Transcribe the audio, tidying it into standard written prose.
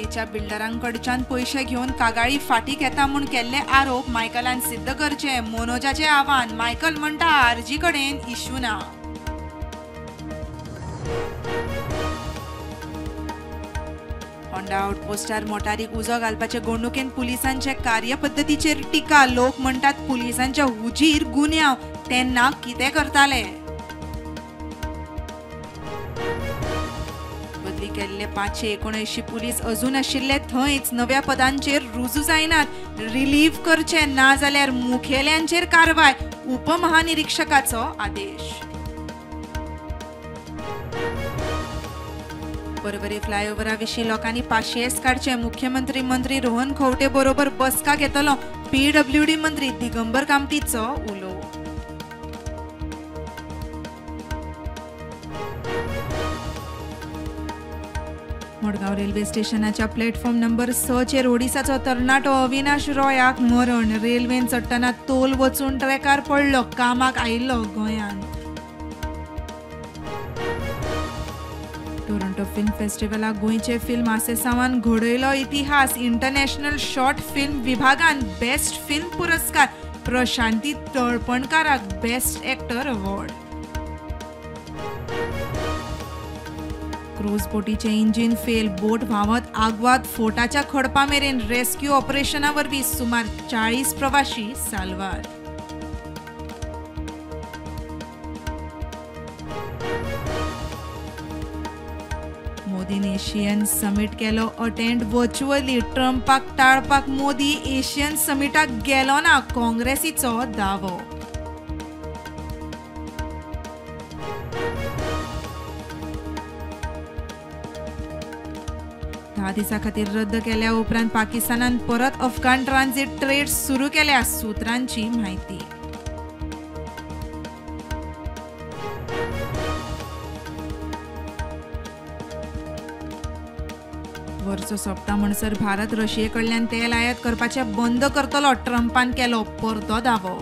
गोयच्या बिल्डरांकडच्यान पैसे घेवन कागाळी फाटी घेता म्हूण केल्ले आरोप मायकलान सिद्ध करचे मनोजाचे आव्हान मायकल म्हणटा आरजी कडेन इश्यू ना. होंडा आउटपोस्टार मोटारीक उजो घालपाचे घडणुकेन पुलिसांचे कार्यपद्दतीचेर टिका. लोक म्हणटात पुलिसांच्या हुजीर गुन्यांव तेन्ना कितें करताले. बदली केल्ले 579 पुलीस अजून आशिल्ले थंयच नव्या पदांचेर रुजू जायनात. रिलीव्ह करचे ना जाल्यार मुखेल्यांचेर कारवाय उपमहानिरीक्षकाचो आदेश. परवरी फ्लायओव्हरा विशीं लोकांनी पाशयेस काडचे मुख्यमंत्री मंत्री रोहन खंवटे बरोबर बसका घेतलो. PWD मंत्री दिगंबर कामतीचो उलो. मडगांव रेल्वे स्टेशनाच्या प्लॅटफॉर्म नंबर 6 चेर ओडिसाचो तरणाटो अविनाश रॉयाक मरण. रेल्वेन चडटना तोल वचून ट्रॅकार पडलो. कामाक आयिल्लो गोंयांत. टोरंटो फिल्म फेस्टिवलाक गोंयचे फिल्म आसेसांवान घडयलो इतिहास. इंटरनॅशनल शॉर्ट फिल्म विभागान बेस्ट फिल्म पुरस्कार. प्रशांती तळपणकाराक बेस्ट एक्टर अवॉर्ड. क्रूज बोटीचे इंजिन फेल. बोट व्हांवत आग्वाद फोर्टाच्या खडपा मेरेन. रेस्क्यू ऑपरेशना वरवीं सुमार 40 प्रवाशी साल्वार. मोदीन एशियन समिट केलो अटेंड वर्च्युअली. ट्रम्पाक टाळपाक मोदी एशियन समिटाक गेलो ना काँग्रेसीचो दावो. धा दिसां खातीर रद्द केल्या उपरांत पाकिस्तानान परत अफगाण ट्रांझीट ट्रेड सुरू केल्या. सुत्रांची म्हायती. वर्स सोंपता म्हणसर भारत रशिये कडल्यान तेल आयात करपाचे बंद करतलो. ट्रम्पान केलो परतो दावो.